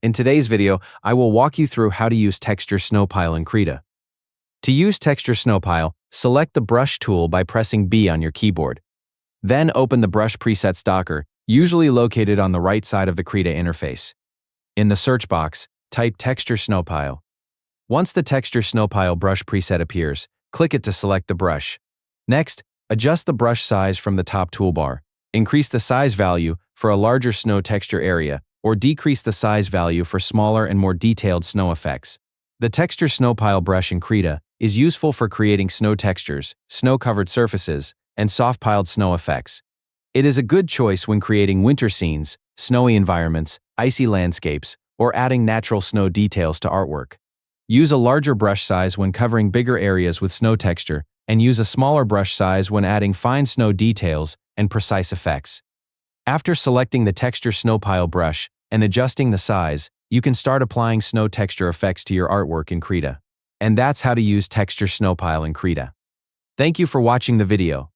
In today's video, I will walk you through how to use Texture Snowpile in Krita. To use Texture Snowpile, select the Brush tool by pressing B on your keyboard. Then open the Brush Presets docker, usually located on the right side of the Krita interface. In the search box, type Texture Snowpile. Once the Texture Snowpile brush preset appears, click it to select the brush. Next, adjust the brush size from the top toolbar. Increase the size value for a larger snow texture area, or decrease the size value for smaller and more detailed snow effects. The Texture Snowpile brush in Krita is useful for creating snow textures, snow-covered surfaces, and soft-piled snow effects. It is a good choice when creating winter scenes, snowy environments, icy landscapes, or adding natural snow details to artwork. Use a larger brush size when covering bigger areas with snow texture, and use a smaller brush size when adding fine snow details and precise effects. After selecting the Texture Snowpile brush and adjusting the size, you can start applying snow texture effects to your artwork in Krita. And that's how to use Texture Snowpile in Krita. Thank you for watching the video.